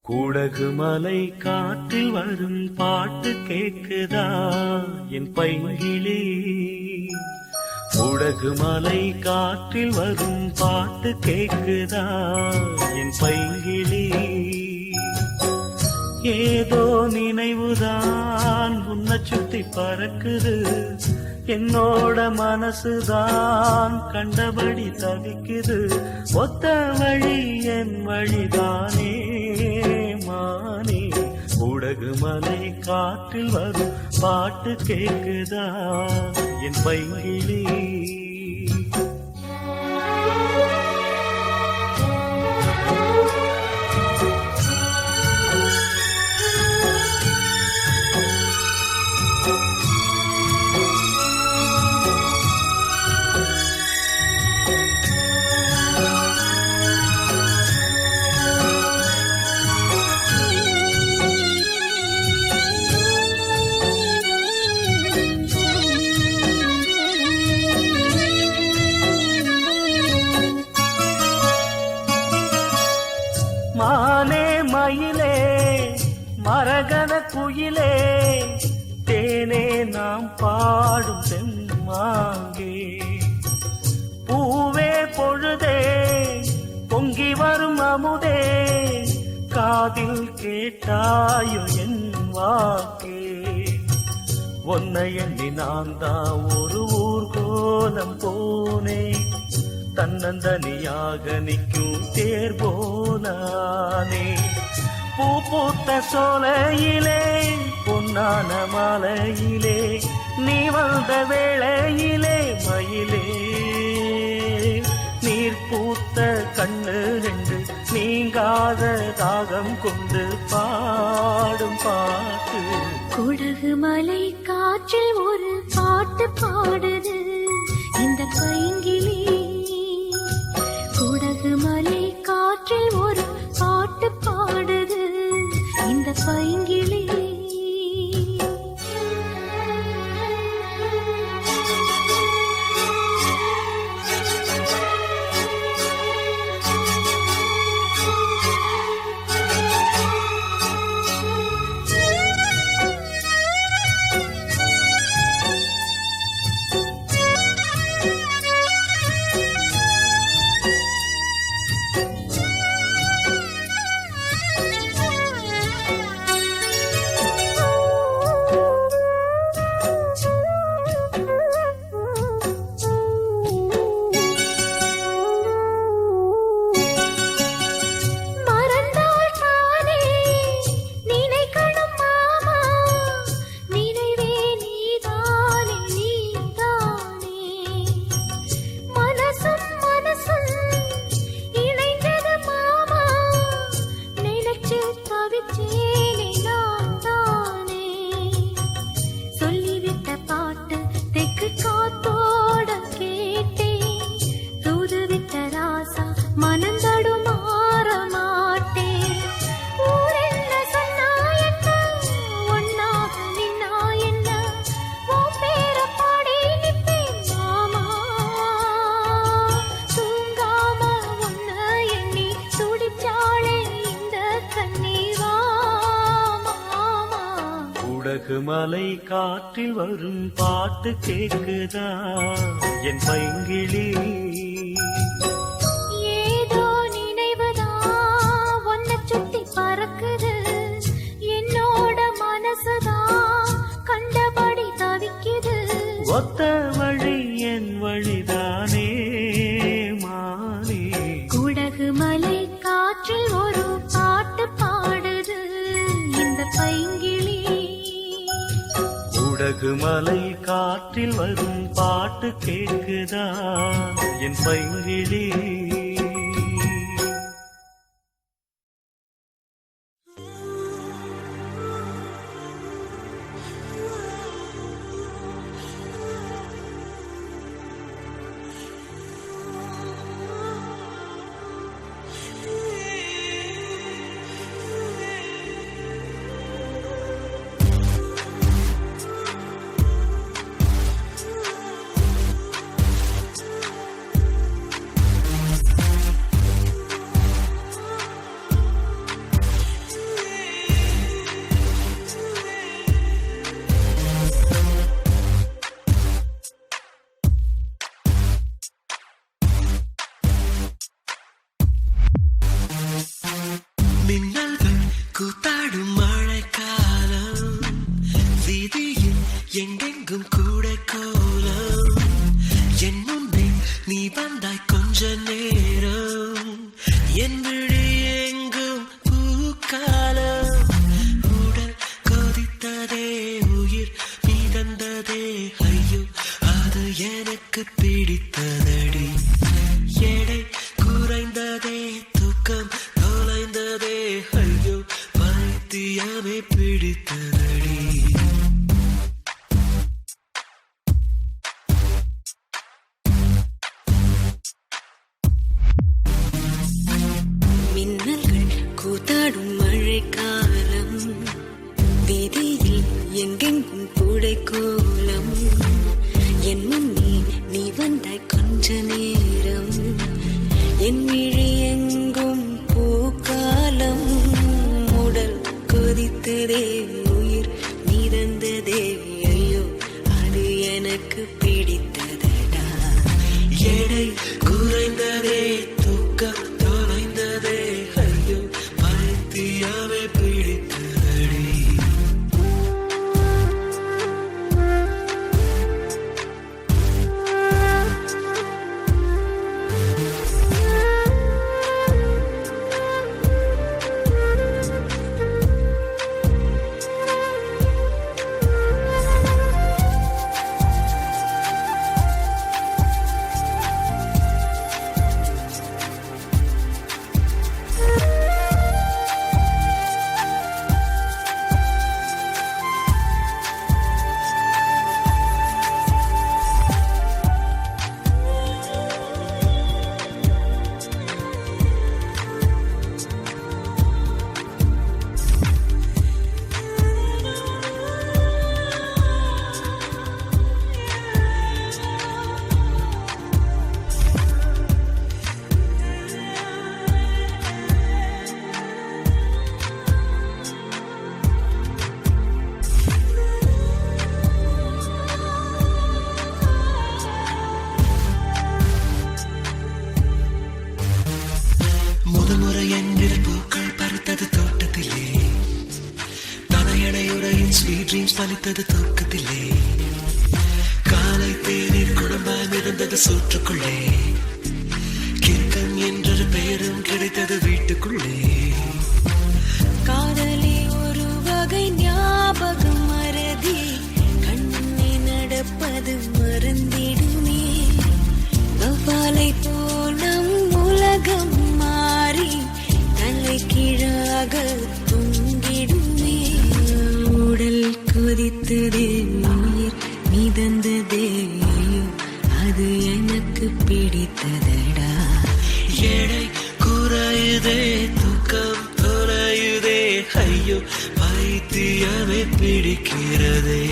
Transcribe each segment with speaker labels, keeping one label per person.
Speaker 1: கூடகு மலை காற்றில் வரும் பாட்டு கேக்குதா என் பைங்கிளி. கூடகு மலை காற்றில் வரும் பாட்டு கேக்குதா என் பைங்கிளி. ஏதோ நினைவுதான் உன்னை சுத்தி பறக்குது, என்னோட மனசுதான் கண்டபடி தவிக்குது. ஒத்த வழி என் வழிதானே மானே. கூடகு மலை காற்றில் வரும் பாட்டு கேக்குதா என் பைங்கிளி. மானே மயிலே மரகத குயிலே, தேனே நாம் பாடும் தெம்மாங்கே. பூவே பொழுதே பொங்கி வரும் அமுதே, காதில் கேட்டாயோ என் வாக்கே. ஒன்னை எண்ணி நான் தான் ஒரு ஊர்கோலம் போனேன், தன்னந்தனியாக நிற்கும் தேர் போனானே. பூ பூத்த சோலையிலே பொன்னான மாலையிலே, நீ வந்த வேளையிலே மயிலே. நீர் பூத்த கண்ணு ரெண்டு நீங்காத தாகம் கொண்டு பாடும் பாட்டு.
Speaker 2: குடகு மலை காற்றில் ஒரு பாட்டு பாடுது இந்த பைங்கிளி. குடகு மலை காற்றில் ஒரு பாட்டு பாடுது இந்த பைங்கிளி.
Speaker 1: கூடகு மலை காற்றில் வரும் பாட்டு கேக்குதா என் பைங்கிளி.
Speaker 2: ஏதோ நினைவுதா உன்னை சுத்தி பறக்குது, என்னோட மனசுதா கண்டபடி தவிக்குது.
Speaker 1: ஒத்த வழி என் வழிதானே மானே.
Speaker 2: குடகு மலை காற்றில் ஒரு பாட்டு பாடுது இந்த பைங்கிளி.
Speaker 1: கூடகு மலை காற்றில் வரும் பாட்டு கேக்குதா என் பைங்கிளி.
Speaker 3: கூத்தாடும் மழைக்காலம் வீதியில் எங்கெங்கும் கூட கோலம் என் முன்னே நீ வந்தாய் கொஞ்ச நேரம் என் விழி எங்கும் பூக்காலம் உடல் கொதித்ததே உயிர் மிதந்ததே ஐயோ அது எனக்கு பிடித்ததடி எடை குறைந்ததே தூக்கம் தொலைந்ததே ஐயோ பைத்தியமே பிடித்ததடி
Speaker 4: மின்னல்கள் கூத்தாடும் மழைக்காலம் வீதியில் எங்கெங்கும் பூடை கோலம் என் முன்னே நீ வந்தாய் கொஞ்ச நேரம் என் விழி எங்கும் பூக்காலம் உடல் கொதித்ததே உயிர் மிதந்ததே ஐயோ அது எனக்கு பிடித்ததடா
Speaker 3: எடை குறைந்ததே தூக்கம் தொலைந்ததே ஐயோ பைத்தியமே பிடித்ததடி முதல்முறை என்னில் பூக்கள் பறித்தது தோட்டத்திலே தனையணையுறையின் ஸ்வீட் ட்ரீம்ஸ் பலித்தது தூக்கத்திலே காலை தேநீர் குடும்பம் இருந்தது சூற்றுக்குள்ளே கிறுக்கன் என்றொரு பெயரும் கிடைத்தது வீட்டுக்குள்ளே
Speaker 4: காதலே ஒரு வகை ஞாபகம் மறதி கண்ணே நடப்பது மறந்திடுமே வவ்வாலை போல் நம் உலகம் மாறி தலை கீழாக தொங்கிடுமே உடல் கொதித்ததே உயிர் மிதந்ததே ஐயோ அது எனக்கு பிடித்ததடா
Speaker 3: எடை குறையுதே தூக்கம் தொலையுதே ஐயோ பைத்தியமே பிடிக்கிறதே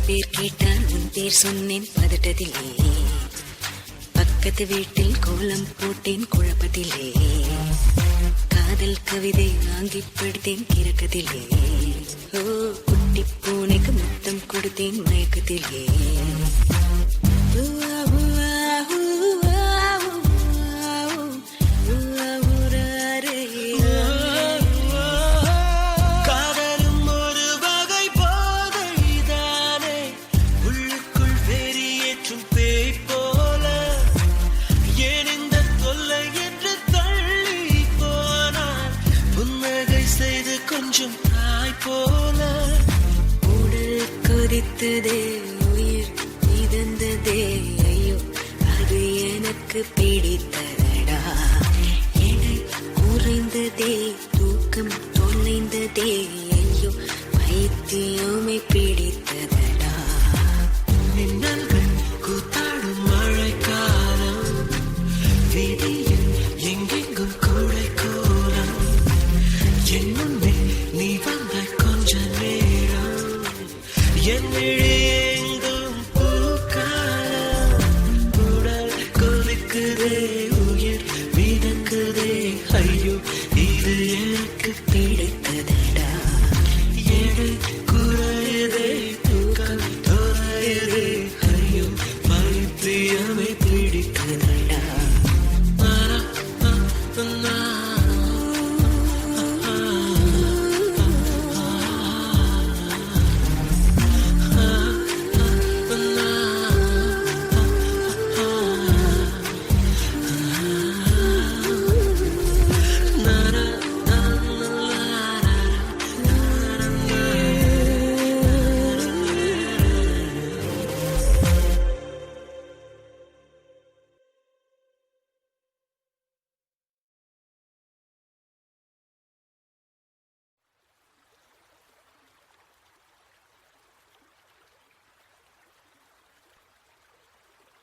Speaker 4: பேர் கேட்டால் உன் பேர் சொன்னேன் பதட்டத்திலே பக்கத்து வீட்டில் கோலம் போட்டேன் குழப்பத்திலே காதல் கவிதை வாங்கி படித்தேன் கிறக்கத்திலே ஓ குட்டி பூனைக்கு முத்தம் கொடுத்தேன் மயக்கத்திலே
Speaker 3: கொஞ்சம் தாய் போல
Speaker 4: உடல் கொதித்ததே உயிர் மிதந்ததே ஐயோ அது எனக்கு பிடித்ததடா எடை குறைந்ததே தூக்கம் தொலைந்ததே ஐயோ பைத்தியமே பிடித்ததடா
Speaker 3: மின்னல்கள் கூத்தாடும் மழைக்காலம் உயிர் மிதக்குதே ஐயோ இது எனக்கு பிடித்ததடா எடை குறையுதே தூக்கம் தொலையுதே ஐயோ பைத்தியமே பிடிக்குதடா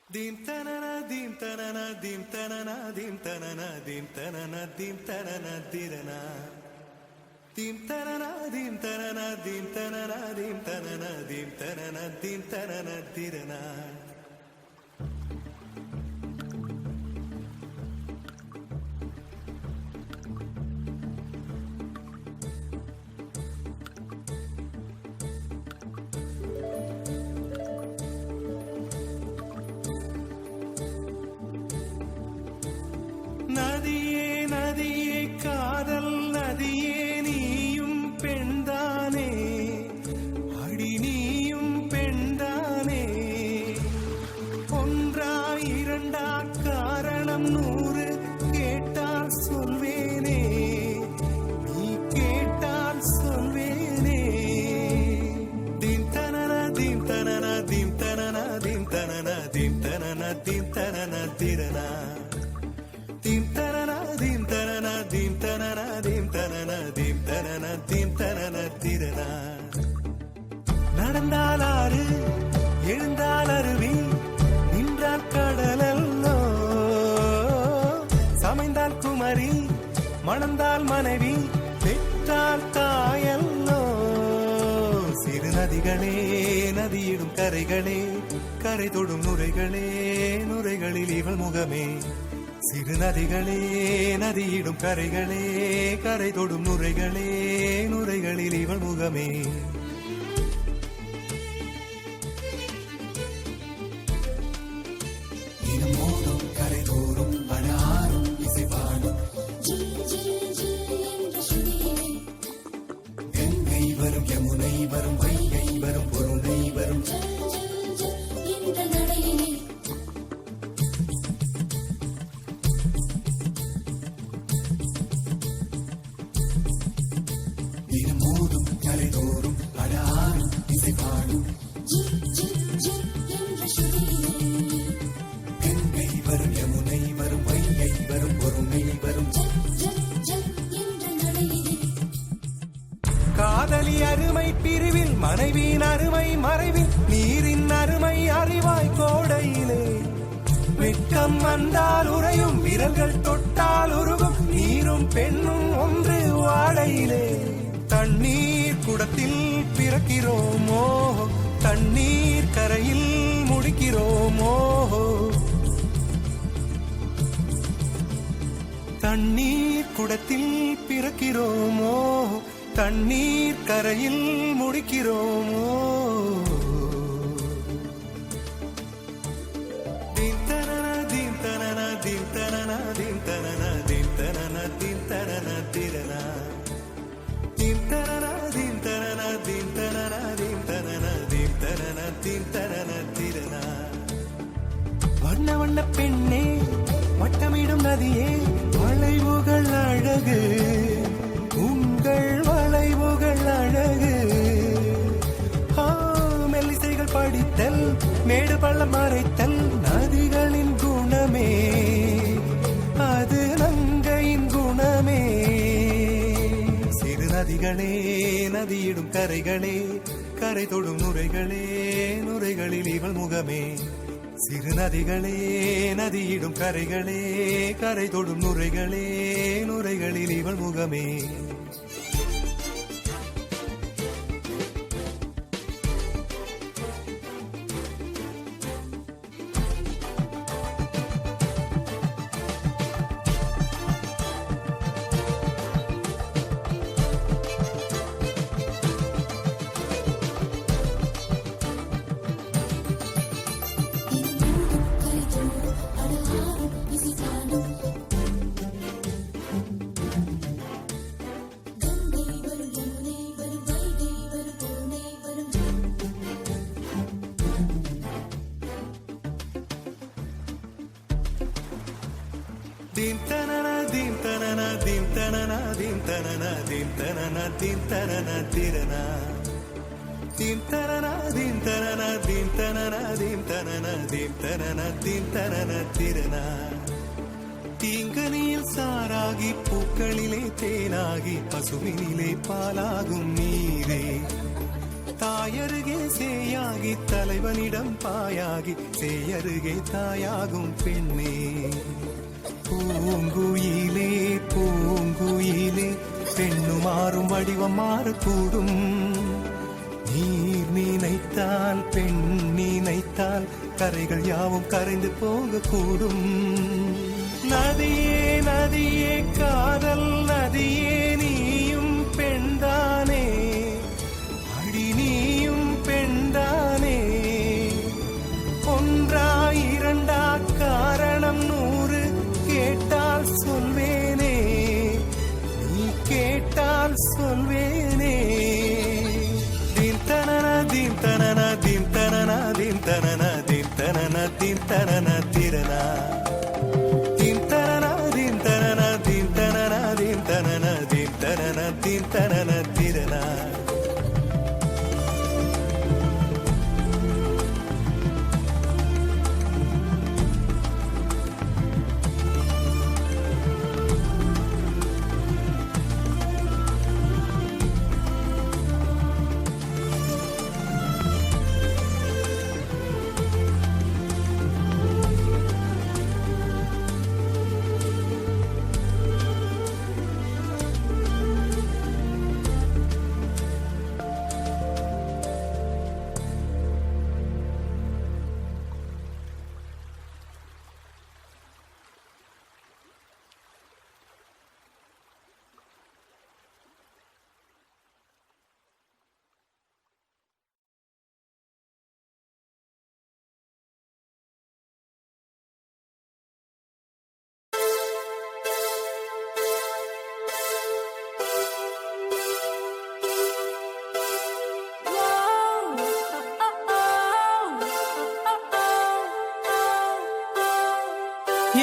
Speaker 1: Dim tanana dim tanana dim tanana dim tanana dim tanana dim tanana dirana dim tanana dim tanana dim tanana dim tanana dim tanana dim tanana dirana நதியே நதியே காதல் நதியே நீயும் பெண்தானே அடி நீயும் பெண்தானே ஒன்றா இரண்டா காரணம் 100 கேட்டால் சொல்வேனே நீ கேட்டால் சொல்வேனே தீம் தனன தீம் தனன தீம் தனன தீம் தனன தீம் தனன தீம் தனன திரனா dim tanana dim tanana dim tanana dim tanana dim tanana dim tanana tirana நடந்தால் ஆறு எழுந்தால் அருவி நின்றால் கடலல்லோ சமைந்தால் குமரி மணந்தால் மனைவி பெற்றால் தாயல்லோ சிறு நதிகளே நதியிடும் கரைகளே கரை தொடும் நுரைகளே நுரைகளில் இவள் முகமே சிறு நதிகளே நதியிடும் கரைகளே கரை தொடும் நுரைகளே நுரைகளில் இவள் முகமே இனமோதும் கரை தோறும் அனாரும் இசைப்பாடும் கங்கை வரும் யமுனை வரும் வைகை வரும் பொருணை வரும் இனமோதும் கரை தோறும் அனாரும் இசைப்பாடும் கங்கை வரும் யமுனை வரும் வைகை வரும் பொருணை வரும் காதலி அருமை பிரிவில் மனைவியின் அருமை மறைவில் நீரின் அருமை அறிவாய் கோடையிலே வெட்கம் வந்தால் உறையும் விரல்கள் தொட்டால் உருகும் நீரும் பெண்ணும் ஒன்று வாடையிலே தண்ணீர் குடத்தில் பிறக்கிறோமோ தண்ணீர் கரையில் முடிக்கிறோமோ தண்ணீர் குடத்தில் பிறக்கிறோமோ தண்ணீர் கரையில் முடிக்கிறோமோ தீம் தனன தீம் தனன தீம் தனன தீம் தனன தீம் தனன தீம் தனன திரனா தீம் தனன தீம் தனன தீம் தனன தீம் தனன தீம் தனன தீம் தனன திரனா வண்ண வண்ண பெண்ணே வட்டமிடும் நதியே வளைவுகள் அழகு உங்கள் வளைவுகள் அழகு மெல்லிசைகள் படித்தல் மேடு பள்ளம் மறைத்தல் நதிகளின் குணமே அது நங்கையின் குணமே சிறு நதிகளே நதியிடும் கரைகளே கரை தொடும் நுரைகளே நுரைகளில் இவள் முகமே சிறு நதிகளே நதியிடும் கரைகளே கரை தொடும் நுரைகளே நுரைகளில் இவள் முகமே தீம் தனன தீம் தனன தீம் தனன தீம் தனன தீம் தனன தீம் தனன திரனா தீம் தனன தீம் தனன தீம் தனன தீம் தனன தீம் தனன தீம் தனன திரனா தீங்கனியில் சாராகி பூக்களிலே தேனாகி பசுவினிலே பாலாகும் நீரே தாயருகே சேயாகி தலைவனிடம் பாயாகி சேயருகே தாயாகும் பெண்ணே பூங்குயிலே பூங்குயிலே பெண்ணுமாறும் வடிவம் மாறக்கூடும் நீர் நினைத்தால் பெண் நினைத்தால் கரைகள் யாவும் கரைந்து போகக்கூடும் நதியே நதியே காதல் நதியே நீயும் பெண்தானே அடி நீயும் பெண்தானே ஒன்றா இரண்டா காரணம் 100 கேட்டால் சொல்வேனே நீ கேட்டால் சொல்வேனே தீம் தனன தீம் தனன தீம் தனன தீம் தனன தீம் தனன தீம் தனன திரனா தீம் தனன தீம் தனன தீம் தனன தீம் தனன தீம் தனன தீம் தனன திரனா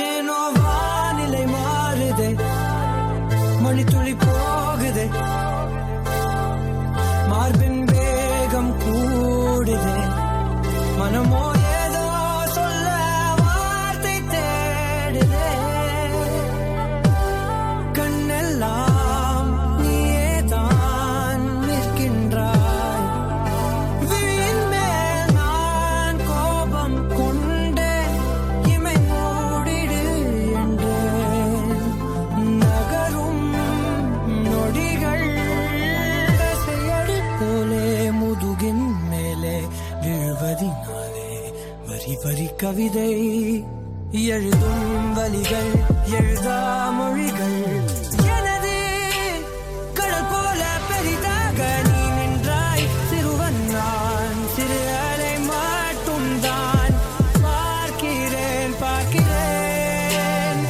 Speaker 3: ஏனோ வானிலை மாறுதே மணித்துளி போகுதே மார்பின் வேகம் கூடுதே மனமோ ஏதோ சொல்ல வார்த்தை தேடுதே கண்ணெல்லாம் நீயே தான் நிற்கின்றாய் விழியின் மேல் நான் கோபம் கொண்டே இமை மூடிடு என்றேன் நகரும் நொடிகள் செயல் போலே முதுகின் மேலே விழுவதினாலே வரி வரி கவிதை எழுதும் வலிகள் எழுதா மொழிகள் எனது கடல் போல பெரிதாக நீ நின்றாய் சிறுவன் நான் சிறு அலை மட்டும் தான் பார்க்கிறேன் பார்க்கிறேன்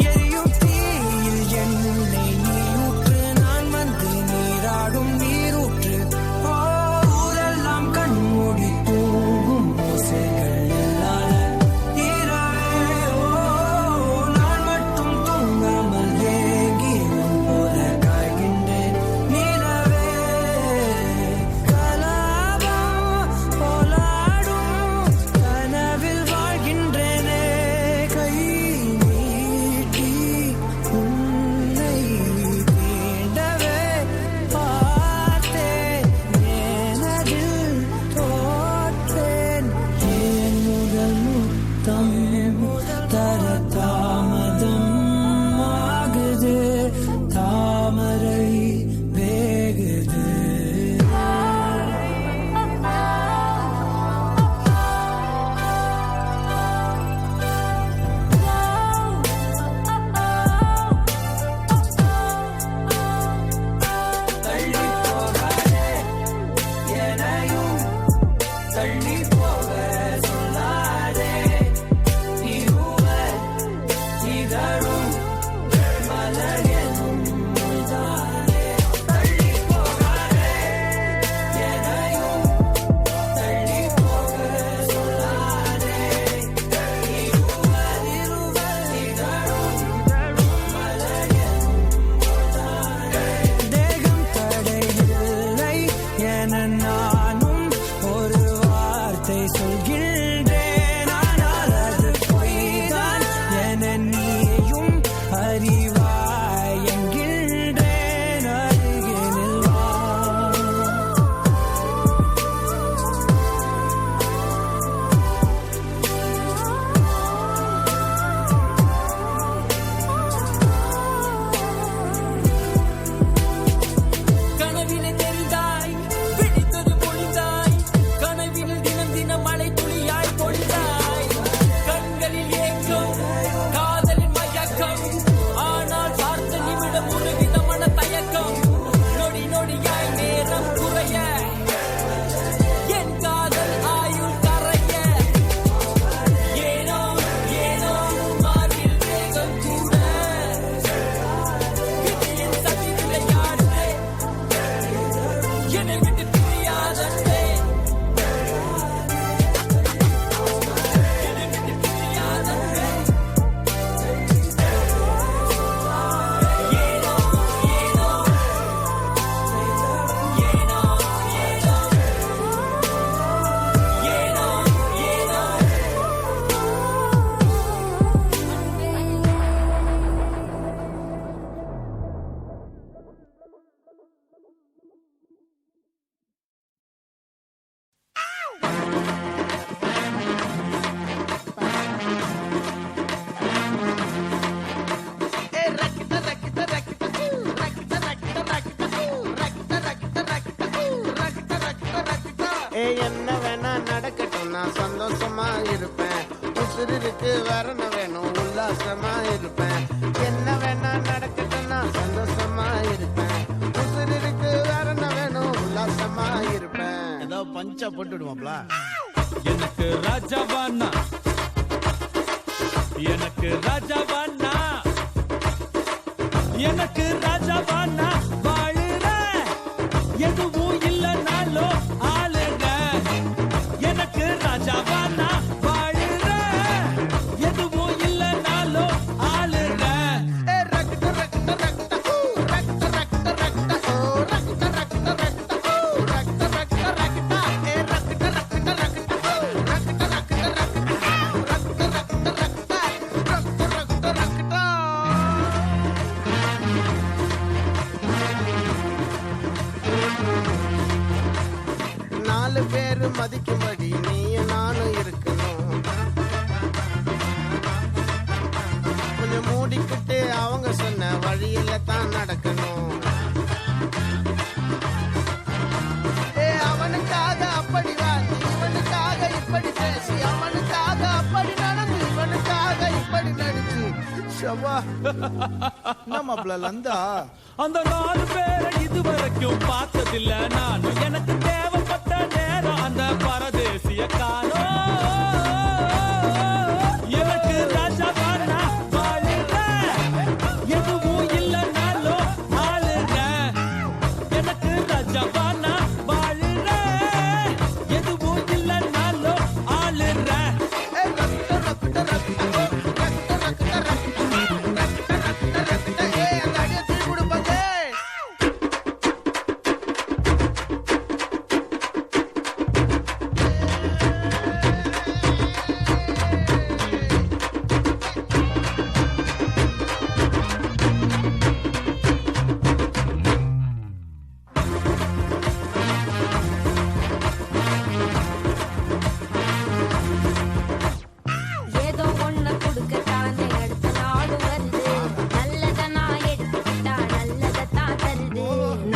Speaker 3: எரியும் தீயில் என்னை நீயூற்று நான் வந்து நீராடும் நீரூற்று ஊரெல்லாம் கண்மூடி தூங்கும் ஓசைகள் இல்லாத இரவே நான் மட்டும் தூங்காமல் ஏங்கி உன் போல காய்கின்றேன் நிலவே கலாபம் போலாடும் கனவில் வாழ்கின்றேனே கை நீட்டி உன்னை தீண்டவே பார்த்தேன் எனதில் தோற்றேன் ஏன் முதல் முத்தம் தர தாமதம் ஆகுது தாமரை வேகுது தள்ளி போகாதே எனையும் தள்ளி போக சொல்லாதே நீ
Speaker 5: உசுருக்கு வேற என்ன வேணும் உல்லாசமா இருப்பேன் என்ன வேணா நடக்கட்டும் நான் சந்தோஷமா இருப்பேன் உசுருக்கு வேற என்ன வேணும் உல்லாசமா இருப்பேன் ஏதோ பஞ்சா போட்டு விடுவாப்ல
Speaker 6: எனக்கு ராஜாவானா எனக்கு ராஜாவானா எனக்கு ராஜாவானா வாழுற எதுவும் இல்லைனாலோ ஆளுங்க எனக்கு ராஜாவானா வாழுற எதுவும் இல்லைனாலோ ஆளுங்க
Speaker 5: நாலு பேரு மதிக்கும்படி நீயும் நானும் இருக்கணும் கொஞ்சம் மூடிக்கிட்டு அவங்க சொன்ன வழியில தான் நடக்கணும் அவனுக்காக அப்படி வாழ்ந்து இவனுக்காக இப்படி பேசி அவனுக்காக அப்படி நடந்து இவனுக்காக இப்படி நடிச்சு ஷபா நம்மள லந்தா
Speaker 6: அந்த 4 பேரை இதுவரைக்கும் பார்த்ததில்ல நானும் எனக்கு தேவைப்பட்ட நேரம் அந்த பரதேசிய காணோம் எனக்கு ராஜாவானா வாழுற எதுவும் இல்லைனாலோ ஆளுங்க எனக்கு ராஜாவானா வாழுற எதுவும் இல்லைனாலோ ஆளுற
Speaker 2: ஏதோ ஒண்ணு கொடுக்கத்தானே அடுத்த நாடு வருது நல்லத நான் எடுத்துக்கிட்டா நல்லதத்தான் தருது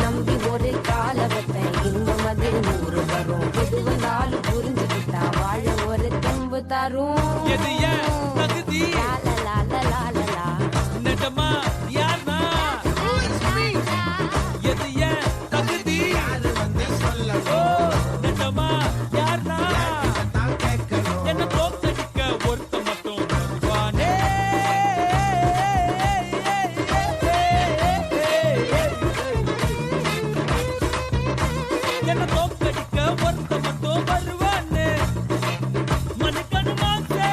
Speaker 2: நம்பி ஒரு கால வைப்பேன் இன்பம் அது 100 வரும் எது வந்தாலும் புரிஞ்சுக்கிட்டா வாழ ஒரு தெம்பு தரும்
Speaker 6: எது ஏன் தகுதி
Speaker 2: லாலலாலலாலலா.
Speaker 6: நிஜமா யார்னா எது ஏன் தகுதி ஓ நிஜமா யார்னா என்ன தோக்கடிக்க ஒருத்த மட்டும் வருவானே என்ன தோக்கடிக்க ஒருத்த மட்டும் வருவானே மனுக்கனு மாசே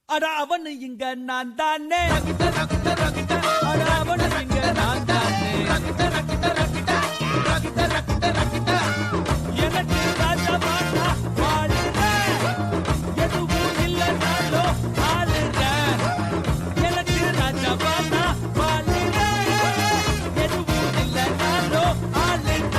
Speaker 6: அட அவனு இங்க நான் தானே அட அவனு இங்க நான் தானே எனக்கு ராஜாவானா வாழுற எதுவும் இல்லைனாலோ ஆளுங்க எனக்கு ராஜாவானா வாழுற எதுவும் இல்லைனாலோ ஆளுங்க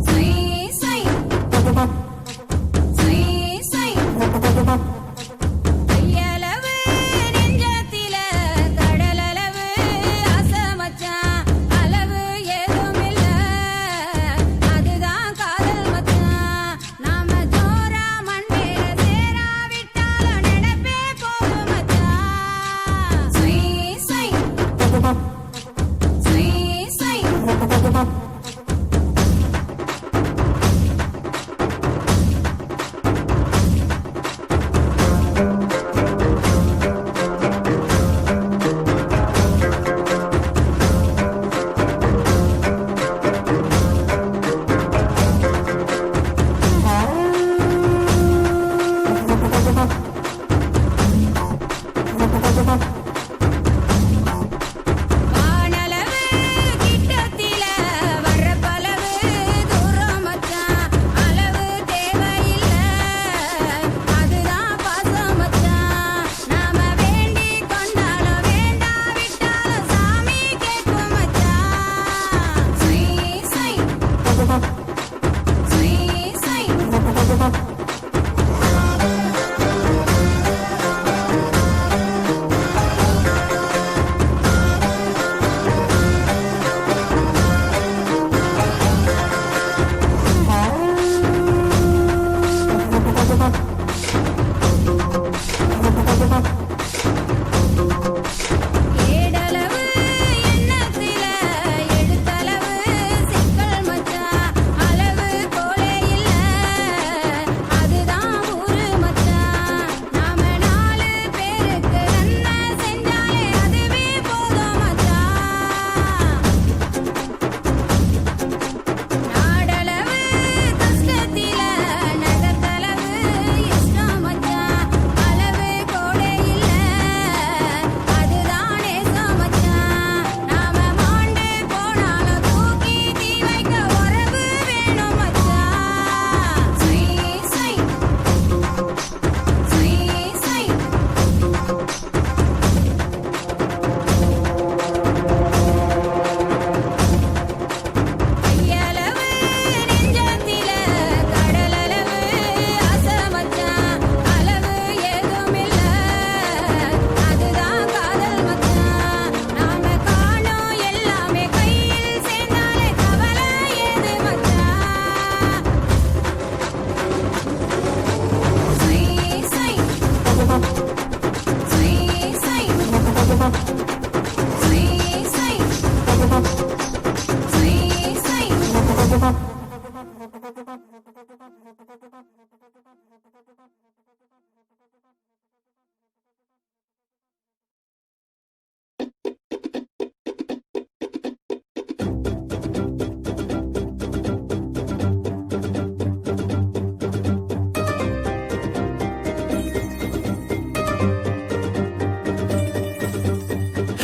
Speaker 2: Swing, swing.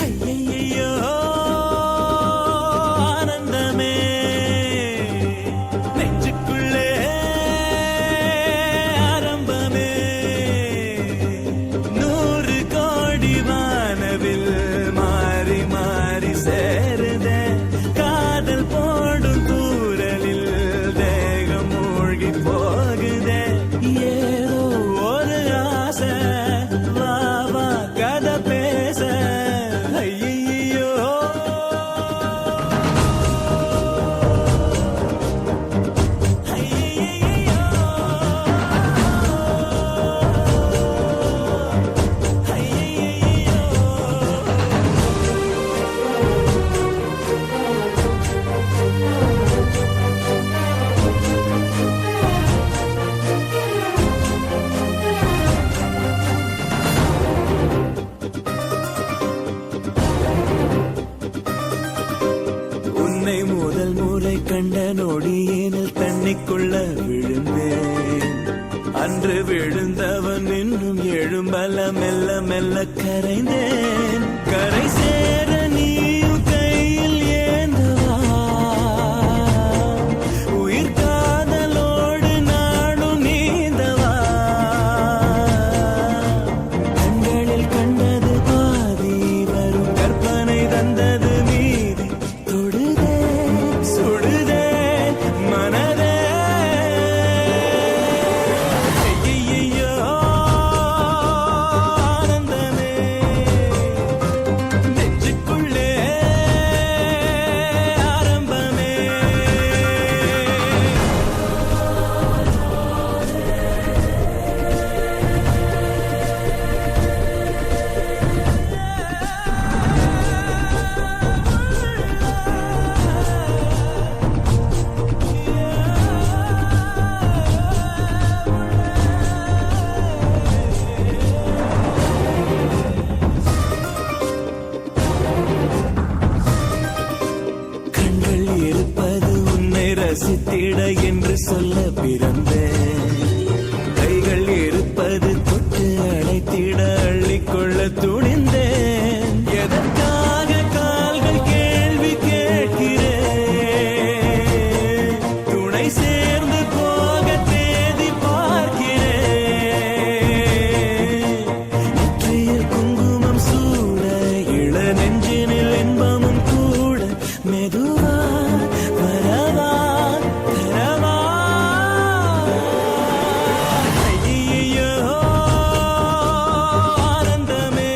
Speaker 1: ஐயையையோ, ஆனந்தமே நெஞ்சுக்குள்ளே ஆரம்பமே 100 கோடி வானவில் மாறி மாறி சேருதே காதல் போடும் தூரலில் தேகம் மூழ்கி போகுதே ஏதோ ஒரு ஆசை வா வா கதை பேச ஐயையோ உன்னை முதல் முறை கண்ட நொடியேனில் தண்ணிக்குள்ள விழுந்தேன் அன்று விழுந்தவன் இன்னும் எழும்பல மெல்ல மெல்ல கரைந்தேன் கரை சேர நீயும் கையில் ஏந்தவா உயிர் காதலோடு நாடும் நீந்தவா கண்களில் கண்டது பாதி வரும் கற்பனை தந்தது மீதி தொடுதே சுடுதே மனதே ஐயையோ, ஆனந்தமே நெஞ்சுக்குள்ளே ஆரம்பமே கண்கள் இருப்பது உன்னை ரசித்திட என்று சொல்ல பிறந்தேன் கைகள் இருப்பது தொட்டு அழைத்திட அள்ளிக்கொள்ள துணிந்தேன் எதற்காக கால்கள் கேள்வி கேட்கிறேன் துணை சேர்ந்து போக தேதி பார்க்கிறேன் நெற்றியில் குங்குமம் சூட இள நெஞ்சினில் இன்பமும் கூட மெதுவா வரவா தரவா ஐயையோ, ஆனந்தமே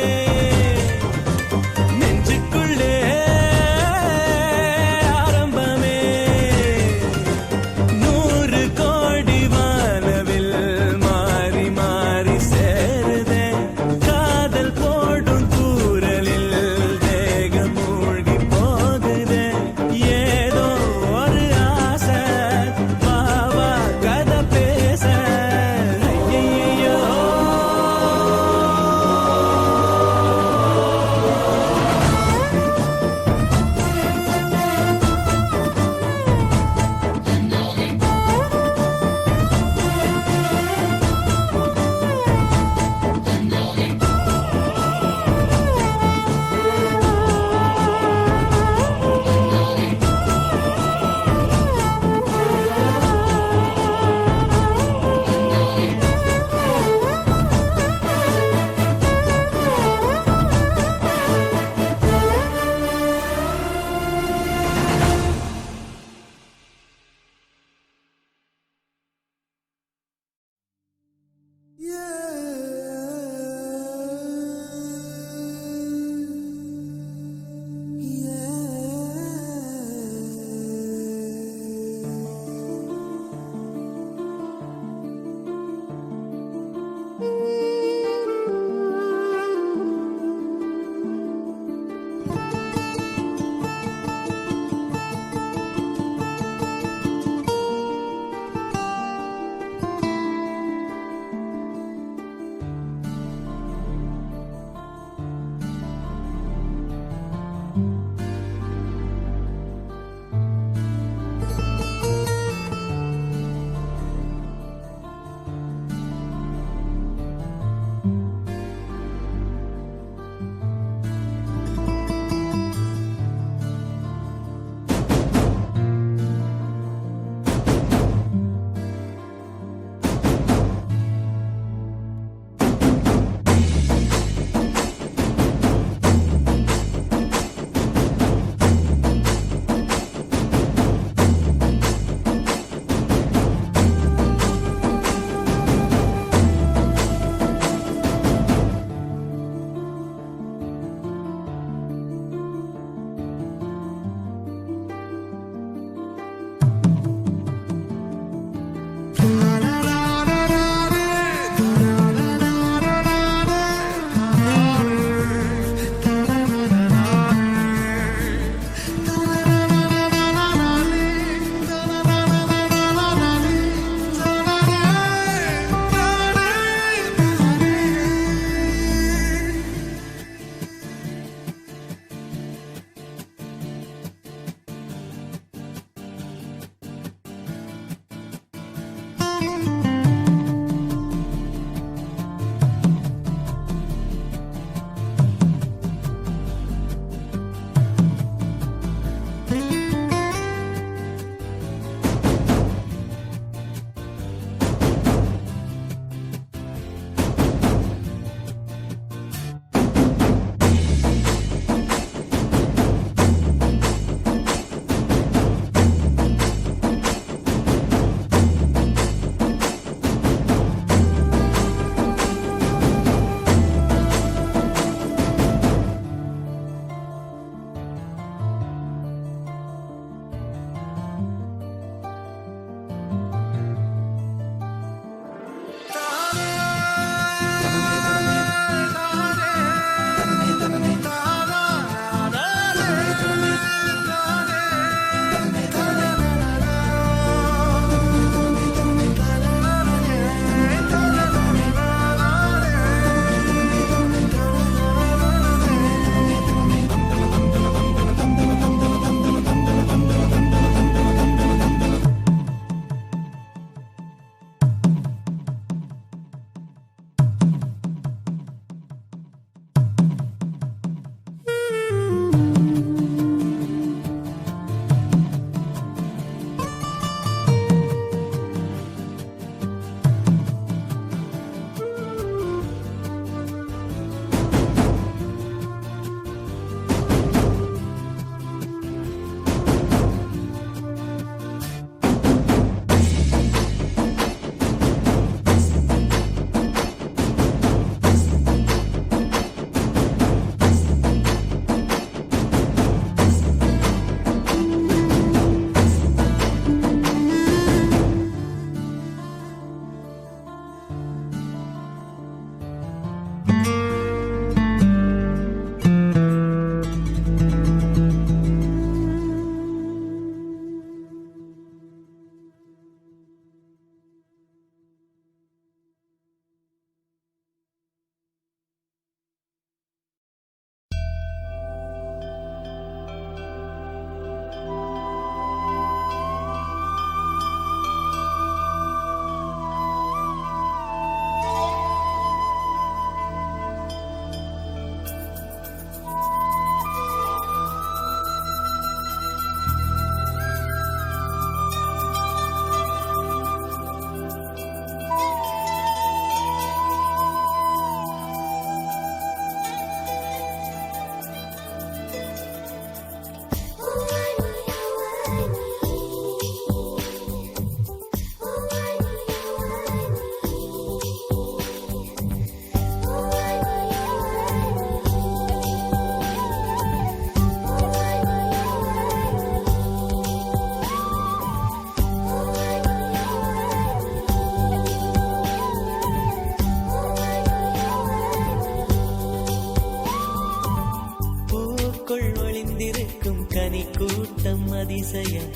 Speaker 3: பூவுக்குள் ஒளிந்திருக்கும் கனி கூட்டம் அதிசயம்,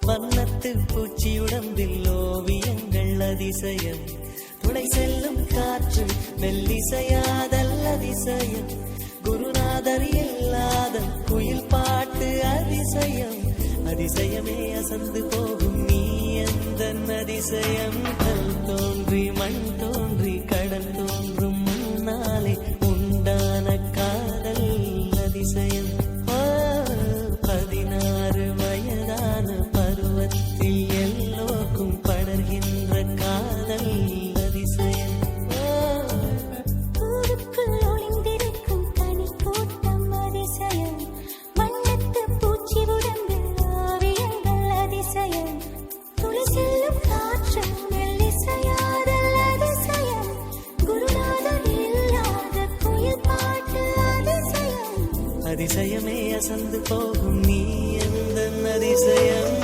Speaker 3: வண்ணத்து பூச்சியுடம்பில் ஓவியங்கள் அதிசயம், துளை செல்லும் காற்று மெல்லிசையாதல் அதிசயம், குருநாதர் இல்லாத குயில் பாட்டு அதிசயம், அதிசயமே அசந்து போகும் நீ எந்த அதிசயம், கல் தோன்றி மண் தோன்றி கடல் தோன்றும் முன்னாலே உண்டான காதல் அதிசயம், 16 வயதான பருவத்தில் எல்லோருக்கும் படர்கின்ற காதல் அதிசயம்.
Speaker 2: பூவுக்குள் ஒளிந்திருக்கும் கனி கூட்டம் அதிசயம், வண்ணத்து பூச்சி உடம்பில் ஓவியங்கள் அதிசயம், துளி செல்லும் காற்று மெல்லிசையாதல் அதிசயம், குருநாதர் இல்லாத குயில் பாட்டு அதிசயம்,
Speaker 3: அதிசயமே அசந்து போகும் நீ எந்த அதிசயம்.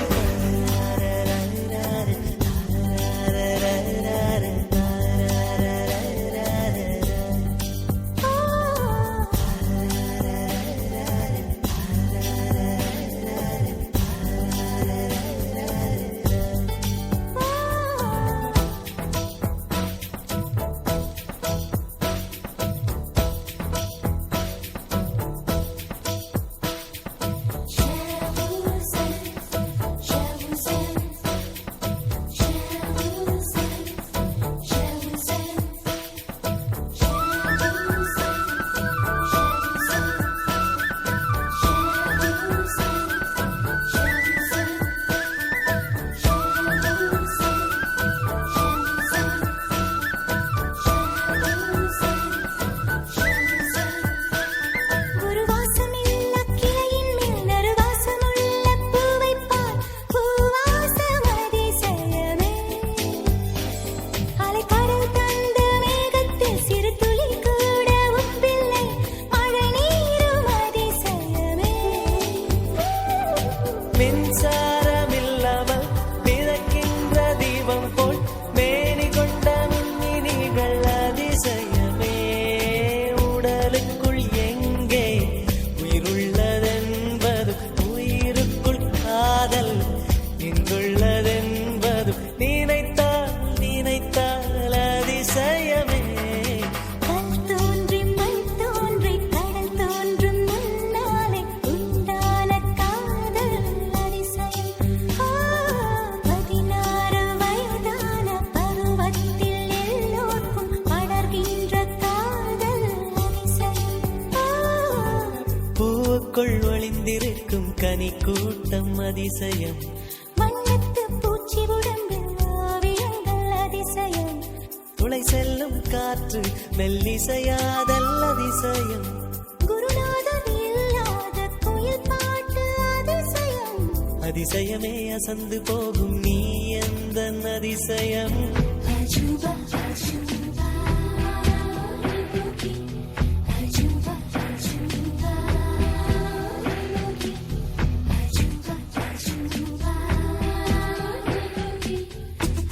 Speaker 3: மின்சாரமில்லாமல் மிதக்கின்ற தீபம் போல் மேனி கொண்ட மின்மினிகள் அதிசயமே, உடலுக்குள் எங்கே உயிருள்ளதென்பது, உயிருக்குள் காதல் எங்குள்ளதென்பது, நினைத்தால் நினைத்தால் அதிசயமே,
Speaker 2: கல் தோன்றி மண் தோன்றி கடல் தோன்றும் முன்னாலே உண்டான காதல் அதிசயம், 16 வயதான பருவத்தில் எல்லோருக்கும் படர்கின்ற காதல் அதிசயம்,
Speaker 3: பூவுக்குள் ஒளிந்திருக்கும் கனி கூட்டம் அதிசயம்,
Speaker 2: வண்ணத்து பூச்சி உடம்பில் ஓவியங்கள் அதிசயம்,
Speaker 3: துளை செல்லும் காற்று மெல்லிசையாதல் அதிசயம்,
Speaker 2: குருநாதர் இல்லாத குயில் பாட்டு அதிசயம்,
Speaker 3: அதிசயமே அசந்து போகும் நீ எந்த அதிசயம்.
Speaker 2: அஜூபா அஜூபா அஜூபா அஜூபா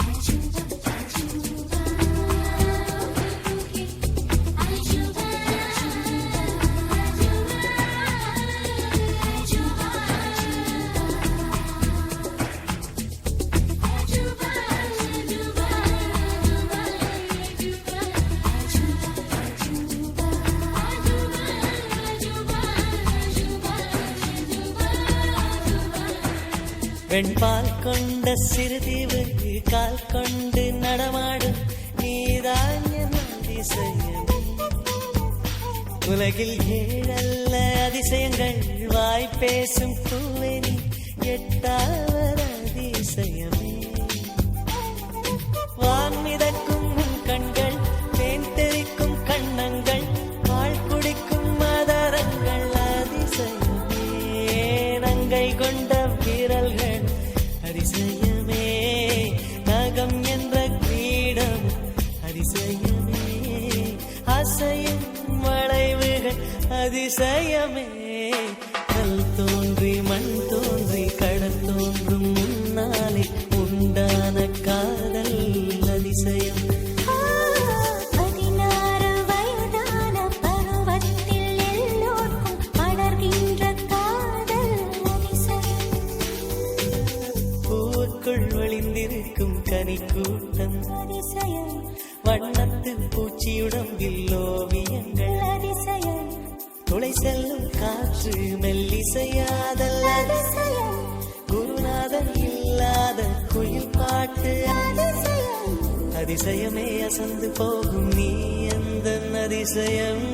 Speaker 2: அஜூபா அஜூபா
Speaker 3: வெண்பால் கொண்ட சிறுதீவு கால் கொண்டு நடமாடும் நீதான் என் அதிசயம், உலகில் 7 அதிசயங்கள் வாய் பேசும் பூவெனி 8வது அதிசயமே, வான் மிதக்கும் உன் கண்கள், தேன் தெறிக்கும் கண்ணங்கள், பால் குடிக்கும் மதரங்கள் அதிசயமே, நங்கை கொண்ட விரல்கள் அதிசயமே, நகம் என்ற கிரீடம் அதிசயமே, அசையும் வளைவுகள் அதிசயமே, கல் தோன்றி மண் தோன்றி கடல் தோன்றும் முன்னாலே உண்டான காதல் அதிசயம்,
Speaker 2: 16 வயதான பருவத்தில் எல்லோருக்கும் படர்கின்ற
Speaker 3: பூந்தோட்டம் அதிசயம் வண்ணத்து பூச்சியுடம்பில் ஓவியங்கள் அதிசயம் துளை செல்லும் காற்று மெல்லிசையாதல் அதிசயம் குருநாதன் இல்லாத குயில் பாட்டு அதிசயம் அதிசயமே அசந்து போகும் நீ எந்த அதிசயம்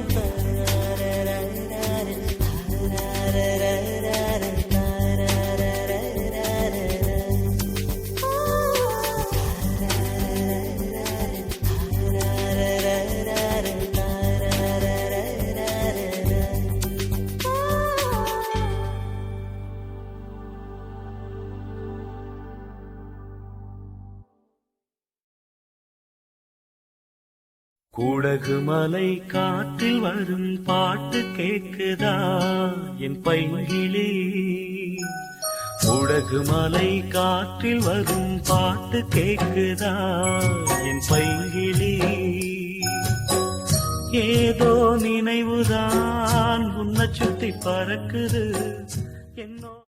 Speaker 6: கூடகு மலை காற்றில் வரும் பாட்டு கேக்குதா என் பைங்கிளி கூடகு மலை காற்றில் வரும் பாட்டு கேக்குதா என் பைங்கிளி ஏதோ நினைவுதான் உன்னை சுத்தி பறக்குது என்னோ